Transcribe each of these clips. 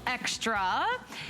extra.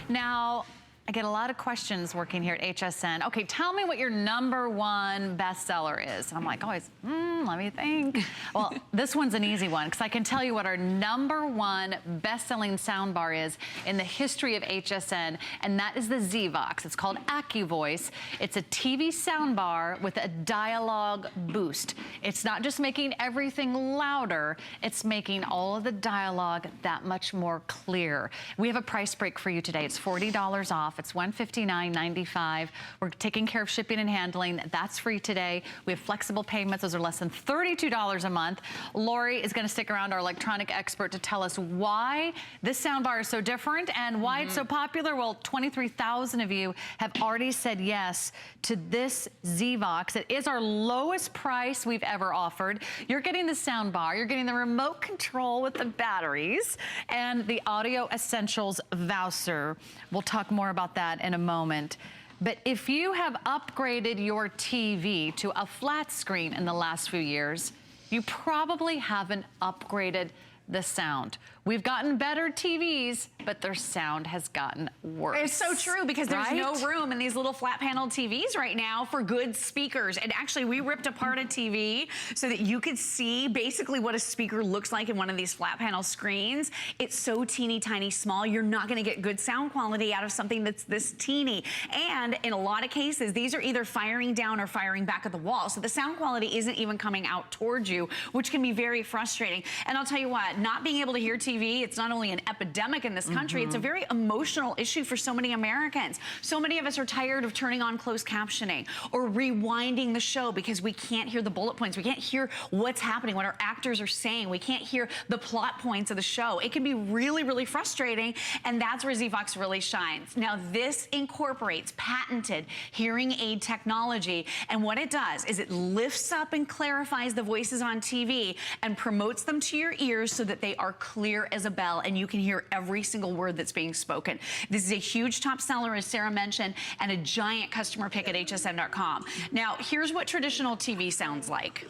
Now, I get a lot of questions working here at HSN. Okay, tell me what your #1 bestseller is. And I'm like, always, let me think. Well, this one's an easy one because I can tell you what our #1 best-selling soundbar is in the history of HSN, and that is the ZVOX. It's called AccuVoice. It's a TV soundbar with a dialogue boost. It's not just making everything louder, it's making all of the dialogue that much more clear. We have a price break for you today. It's $40 off. It's $159.95. We're taking care of shipping and handling. That's free today. We have flexible payments. Those are less than $32 a month. Lori is going to stick around, our electronic expert, to tell us why this soundbar is so different and why it's so popular. Well, 23,000 of you have already said yes to this ZVOX. It is our lowest price we've ever offered. You're getting the soundbar, you're getting the remote control with the batteries, and the Audio Essentials Voucher. We'll talk more about that in a moment. But if you have upgraded your TV to a flat screen in the last few years, you probably haven't upgraded the sound. We've gotten better TVs, but their sound has gotten worse. It's so true, because there's no room in these little flat panel TVs right now for good speakers. And actually, we ripped apart a TV so that you could see basically what a speaker looks like in one of these flat panel screens. It's so teeny tiny small, you're not gonna get good sound quality out of something that's this teeny. And in a lot of cases, these are either firing down or firing back at the wall. So the sound quality isn't even coming out towards you, which can be very frustrating. And I'll tell you what, not being able to hear TV, it's not only an epidemic in this country, it's a very emotional issue for so many Americans. So many of us are tired of turning on closed captioning or rewinding the show because we can't hear the bullet points. We can't hear what's happening, what our actors are saying. We can't hear the plot points of the show. It can be really, really frustrating, and that's where ZVOX really shines. Now, this incorporates patented hearing aid technology, and what it does is it lifts up and clarifies the voices on TV and promotes them to your ears so that they are clear as a bell and you can hear every single word that's being spoken. This is a huge top seller, as Sarah mentioned, and a giant customer pick at hsn.com. Now, here's what traditional TV sounds like.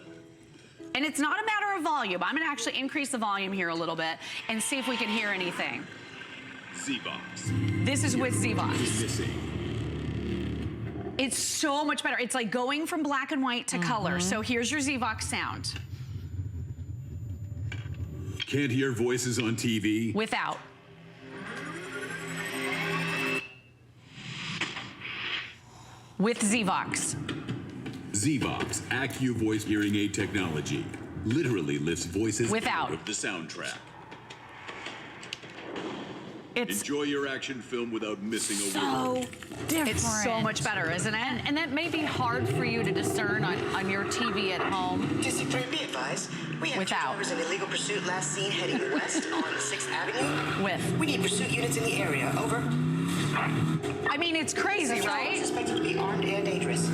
And it's not a matter of volume. I'm gonna actually increase the volume here a little bit and see if we can hear anything. ZVOX. This is with ZVOX. It's so much better. It's like going from black and white to color. So here's your ZVOX sound. Can't hear voices on TV? Without. With ZVOX. ZVOX AccuVoice hearing aid technology literally lifts voices without out of the soundtrack. It's enjoy your action film without missing a word. different. It's so much better, isn't it? And that may be hard for you to discern on your TV at home. District 3, be advised. We have Without. two drivers in illegal pursuit last seen heading west on 6th Avenue. With. We need pursuit units in the area. Over. I mean, it's crazy, right? Suspected to be armed and dangerous.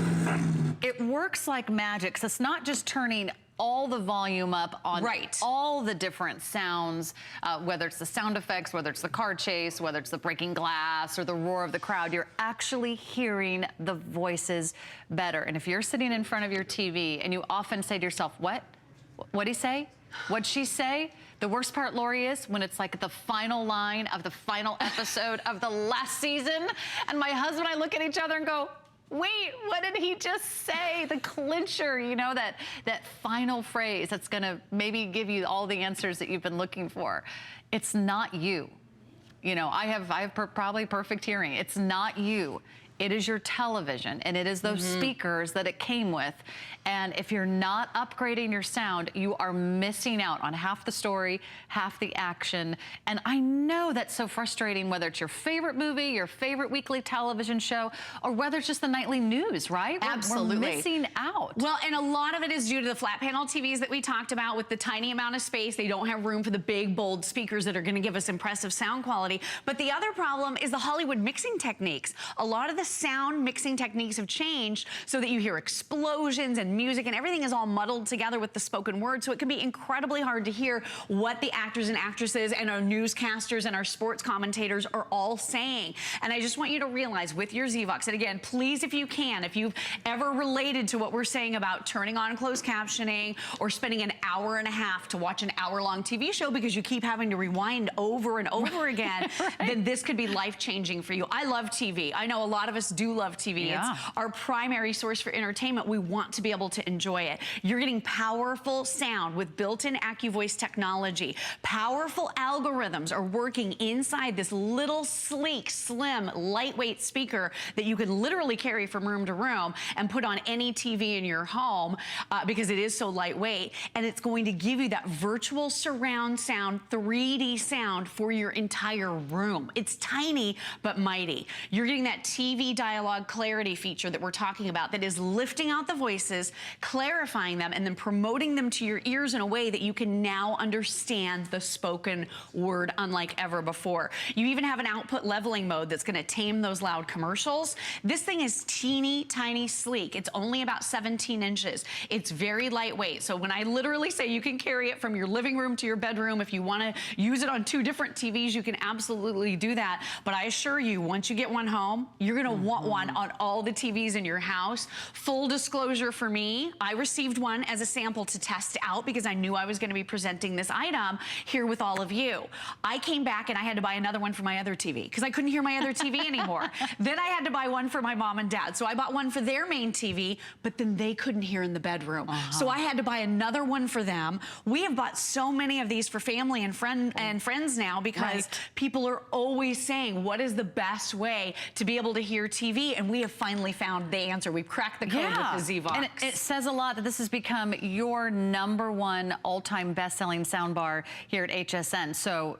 It works like magic. So it's not just turning all the volume up on all the different sounds, whether it's the sound effects, whether it's the car chase, whether it's the breaking glass or the roar of the crowd, you're actually hearing the voices better. And if you're sitting in front of your TV and you often say to yourself, what'd he say? What'd she say? The worst part, Lori, is when it's like the final line of the final episode of the last season, and my husband and I look at each other and go, wait, what did he just say? The clincher, you know, that final phrase that's gonna maybe give you all the answers that you've been looking for. It's not you. You know, I have probably perfect hearing. It's not you. It is your television, and it is those speakers that it came with. And if you're not upgrading your sound, you are missing out on half the story, half the action. And I know that's so frustrating, whether it's your favorite movie, your favorite weekly television show, or whether it's just the nightly news, right? Absolutely. We're missing out. Well, and a lot of it is due to the flat panel TVs that we talked about. With the tiny amount of space, they don't have room for the big, bold speakers that are gonna give us impressive sound quality. But the other problem is the Hollywood mixing techniques. A lot of the the sound mixing techniques have changed so that you hear explosions and music and everything is all muddled together with the spoken word. So it can be incredibly hard to hear what the actors and actresses and our newscasters and our sports commentators are all saying. And I just want you to realize with your ZVOX, and again, please, if you can, if you've ever related to what we're saying about turning on closed captioning or spending an hour and a half to watch an hour-long TV show because you keep having to rewind over and over again, then this could be life-changing for you. I love TV. I know a lot of us do love TV. Yeah. It's our primary source for entertainment. We want to be able to enjoy it. You're getting powerful sound with built-in AccuVoice technology. Powerful algorithms are working inside this little sleek, slim, lightweight speaker that you can literally carry from room to room and put on any TV in your home because it is so lightweight. And it's going to give you that virtual surround sound, 3D sound for your entire room. It's tiny but mighty. You're getting that TV dialogue clarity feature that we're talking about that is lifting out the voices, clarifying them, and then promoting them to your ears in a way that you can now understand the spoken word unlike ever before. You even have an output leveling mode that's going to tame those loud commercials. This thing is teeny tiny sleek. It's only about 17 inches. It's very lightweight. So when I literally say you can carry it from your living room to your bedroom, if you want to use it on 2 different TVs, you can absolutely do that. But I assure you, once you get one home, you're going to want one on all the TVs in your house. Full disclosure for me, I received one as a sample to test out because I knew I was going to be presenting this item here with all of you. I came back and I had to buy another one for my other TV because I couldn't hear my other TV anymore. Then I had to buy one for my mom and dad. So I bought one for their main TV, but then they couldn't hear in the bedroom. So I had to buy another one for them. We have bought so many of these for family and friends now because people are always saying, what is the best way to be able to hear TV? And we have finally found the answer. We've cracked the code with the ZVOX. And it says a lot that this has become your #1 all-time best-selling soundbar here at HSN. So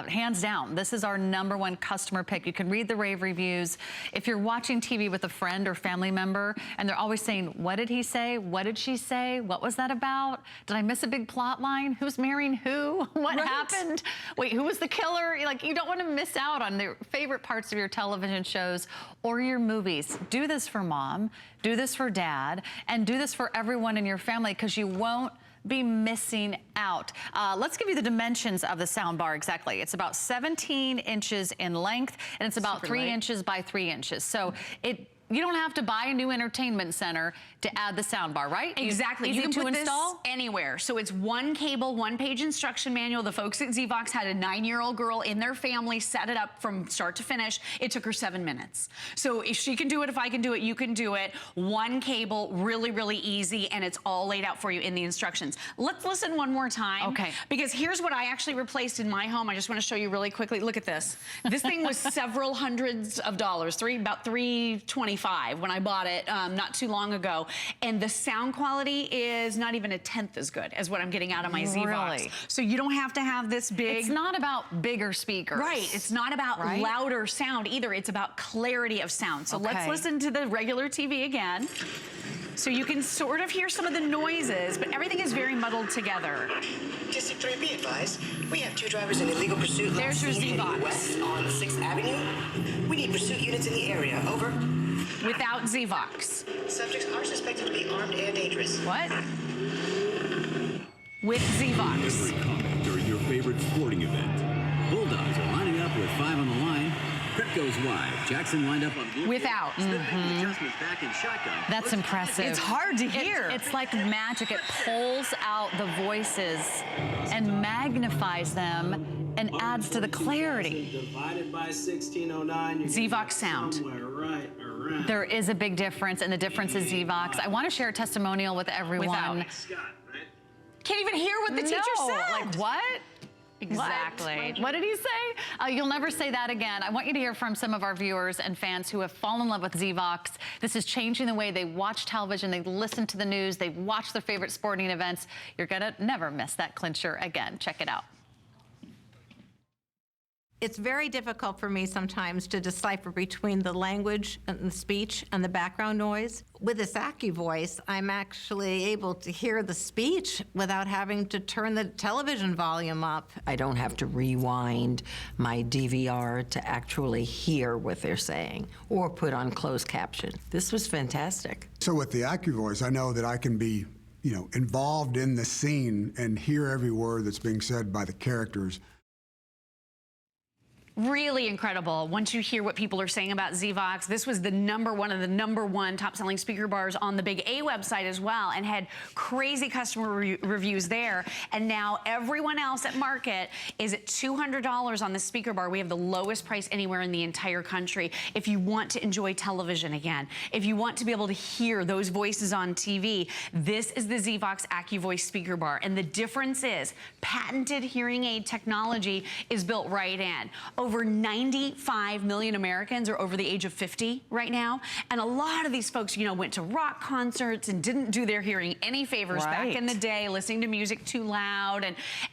hands down, this is our #1 customer pick. You can read the rave reviews. If you're watching TV with a friend or family member and they're always saying, what did he say? What did she say? What was that about? Did I miss a big plot line? Who's marrying who? What happened? Wait, who was the killer? Like, you don't want to miss out on the favorite parts of your television shows or your movies. Do this for mom, do this for dad, and do this for everyone in your family because you won't be missing out. Let's give you the dimensions of the soundbar exactly. It's about 17 inches in length, and it's about 3 inches by 3 inches. So you don't have to buy a new entertainment center to add the soundbar, right? Exactly. Easy You can to put install this anywhere. So it's one cable, one-page instruction manual. The folks at ZVOX had a 9-year-old girl in their family set it up from start to finish. It took her 7 minutes. So if she can do it, if I can do it, you can do it. One cable, really, really easy, and it's all laid out for you in the instructions. Let's listen one more time. Okay. Because here's what I actually replaced in my home. I just want to show you really quickly. Look at this. This thing was several hundreds of dollars, about $325 when I bought it not too long ago. And the sound quality is not even a tenth as good as what I'm getting out of my ZVOX. Really? So you don't have to have this big. It's not about bigger speakers. Right. It's not about louder sound either. It's about clarity of sound. So let's listen to the regular TV again. So you can sort of hear some of the noises, but everything is very muddled together. District 3, be advised. We have 2 drivers in illegal pursuit. There's your ZVOX. West on 6th Avenue. We need pursuit units in the area. Over. Without ZVOX. Subjects are suspected to be armed and dangerous. What? With ZVOX. Every comment during your favorite sporting event. Bulldogs are lining up with 5 on the line. Crit goes wide. Jackson lined up on blue. Without. Adjustment back in shotgun. That's impressive. It's hard to hear. It's like magic. It pulls out the voices and magnifies them and adds to the clarity. Divided by 1609. ZVOX sound. Somewhere right around. There is a big difference, and the difference is ZVOX. I want to share a testimonial with everyone. Scott, right? Can't even hear what the teacher said. Like what? Exactly. What did he say? You'll never say that again. I want you to hear from some of our viewers and fans who have fallen in love with ZVOX. This is changing the way they watch television, they listen to the news, they watch their favorite sporting events. You're gonna never miss that clincher again. Check it out. It's very difficult for me sometimes to decipher between the language and the speech and the background noise. With this AccuVoice, I'm actually able to hear the speech without having to turn the television volume up. I don't have to rewind my DVR to actually hear what they're saying or put on closed caption. This was fantastic. So with the AccuVoice, I know that I can be, involved in the scene and hear every word that's being said by the characters. Really incredible. Once you hear what people are saying about ZVOX, this was one of the number one top-selling speaker bars on the Big A website as well, and had crazy customer reviews there. And now everyone else at market is at $200 on the speaker bar. We have the lowest price anywhere in the entire country. If you want to enjoy television again, if you want to be able to hear those voices on TV, this is the ZVOX AccuVoice speaker bar. And the difference is patented hearing aid technology is built right in. Over 95 million Americans are over the age of 50 right now. And a lot of these folks, went to rock concerts and didn't do their hearing any favors back in the day, listening to music too loud.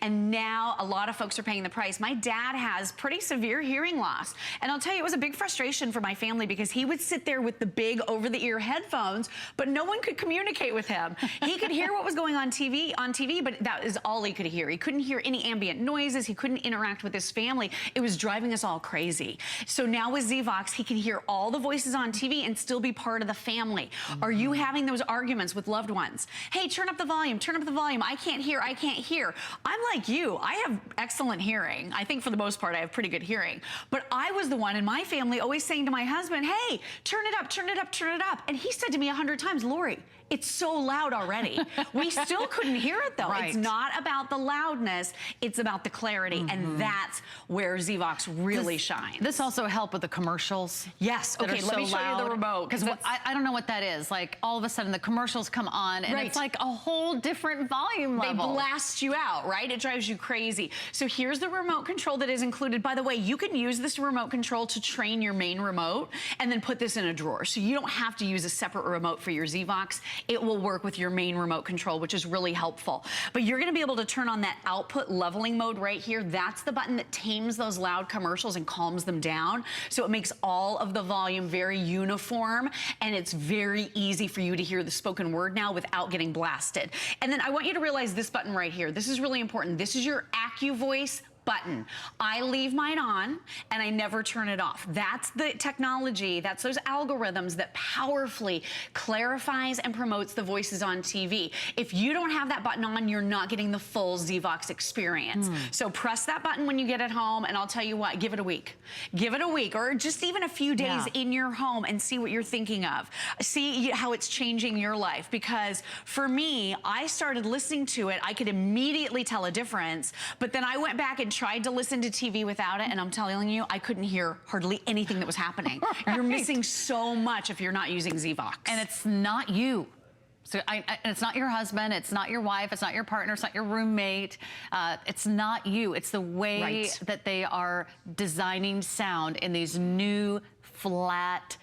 And now a lot of folks are paying the price. My dad has pretty severe hearing loss. And I'll tell you, it was a big frustration for my family because he would sit there with the big over-the-ear headphones, but no one could communicate with him. He could hear what was going on TV, but that is all he could hear. He couldn't hear any ambient noises. He couldn't interact with his family. It was driving us all crazy. So now with ZVOX, he can hear all the voices on TV and still be part of the family. Are you having those arguments with loved ones? Hey, turn up the volume, turn up the volume. I can't hear, I can't hear. I'm like you. I have excellent hearing. I think for the most part, I have pretty good hearing. But I was the one in my family always saying to my husband, hey, turn it up, turn it up, turn it up. And he said to me 100 times, Lori, it's so loud already. We still couldn't hear it though. Right. It's not about the loudness, it's about the clarity. And that's where ZVOX really shines. This also help with the commercials. Yes, okay, let me show you the remote. Because I don't know what that is. Like all of a sudden the commercials come on and it's like a whole different volume level. They blast you out, right? It drives you crazy. So here's the remote control that is included. By the way, you can use this remote control to train your main remote and then put this in a drawer. So you don't have to use a separate remote for your ZVOX. It will work with your main remote control, which is really helpful. But you're gonna be able to turn on that output leveling mode right here. That's the button that tames those loud commercials and calms them down. So it makes all of the volume very uniform, and it's very easy for you to hear the spoken word now without getting blasted. And then I want you to realize this button right here. This is really important. This is your AccuVoice button. I leave mine on and I never turn it off. That's the technology, that's those algorithms that powerfully clarifies and promotes the voices on TV. If you don't have that button on, you're not getting the full ZVOX experience. So press that button when you get it home, and I'll tell you what, give it a week. Give it a week, or just even a few days in your home and see what you're thinking of. See how it's changing your life. Because for me, I started listening to it, I could immediately tell a difference, but then I went back and tried to listen to TV without it, and I'm telling you, I couldn't hear hardly anything that was happening. You're missing so much if you're not using ZVOX. And it's not you. So it's not your husband, it's not your wife, it's not your partner, it's not your roommate. It's not you. It's the way that they are designing sound in these new flat,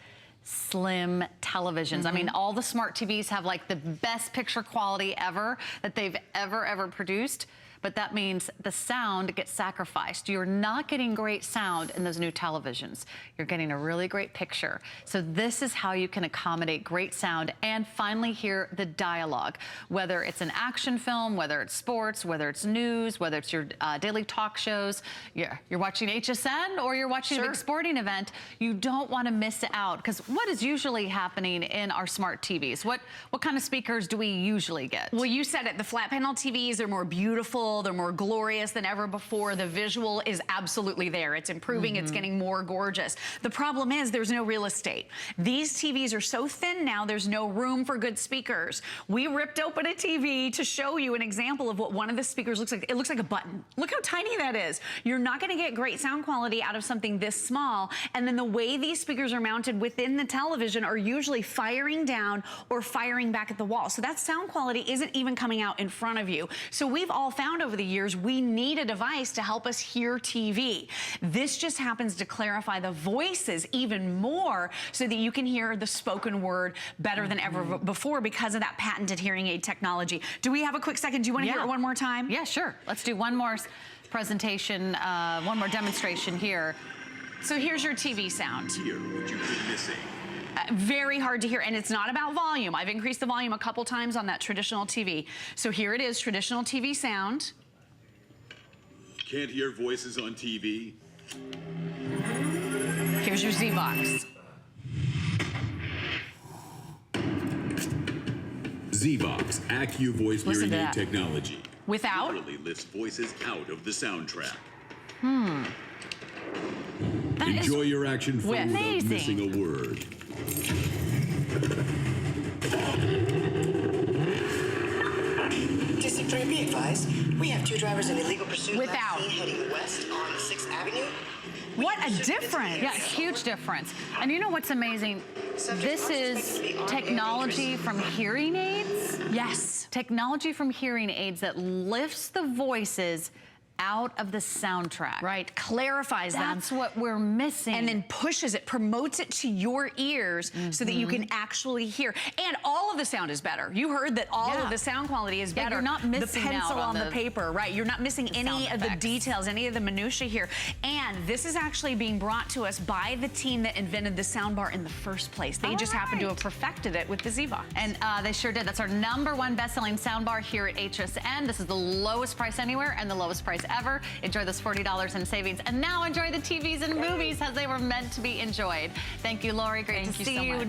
slim televisions. I mean, all the smart TVs have like the best picture quality ever that they've ever produced. But that means the sound gets sacrificed. You're not getting great sound in those new televisions. You're getting a really great picture. So this is how you can accommodate great sound and finally hear the dialogue, whether it's an action film, whether it's sports, whether it's news, whether it's your daily talk shows, you're watching HSN or you're watching a big sporting event. You don't want to miss out, because what is usually happening in our smart TVs? What kind of speakers do we usually get? Well, you said it, the flat panel TVs are more beautiful, they're more glorious than ever before. The visual is absolutely there. It's improving, it's getting more gorgeous. The problem is there's no real estate. These TVs are so thin now, there's no room for good speakers. We ripped open a TV to show you an example of what one of the speakers looks like. It looks like a button. Look how tiny that is. You're not gonna get great sound quality out of something this small. And then the way these speakers are mounted within the television are usually firing down or firing back at the wall. So that sound quality isn't even coming out in front of you. So we've all found over the years, we need a device to help us hear TV. This just happens to clarify the voices even more so that you can hear the spoken word better than ever before because of that patented hearing aid technology. Do we have a quick second? Do you want to hear it one more time? Yeah, sure. Let's do one more presentation, one more demonstration here. So here's your TV sound. Hear what you've been missing. Very hard to hear, and it's not about volume. I've increased the volume a couple times on that traditional TV. So here it is, traditional TV sound. Can't hear voices on TV? Here's your ZVOX. ZVOX AccuVoice Listen hearing to aid that. technology. Without? Literally lifts voices out of the soundtrack. That is Enjoy your action phone without Amazing. missing a word. District 3, be advised. We have 2 drivers in illegal pursuit. Without. Last seen heading west on 6th Avenue. What a difference. Yeah, huge difference. And you know what's amazing? This is technology from hearing aids. Yes. Technology from hearing aids that lifts the voices out of the soundtrack. Right, clarifies them. That's what we're missing. And then pushes it, promotes it to your ears so that you can actually hear. And all of the sound is better. You heard that all Yeah. of the sound quality is Yeah, better. you're not missing the pencil out on the the paper, right? You're not missing any sound of the effects. details, any of the minutia here. And this is actually being brought to us by the team that invented the soundbar in the first place. They just happen to have perfected it with the ZVOX. And they sure did. That's our #1 best-selling soundbar here at HSN. This is the lowest price anywhere and the lowest price ever. Enjoy this $40 in savings. And now enjoy the TVs and movies as they were meant to be enjoyed. Thank you, Lori. Great to see you.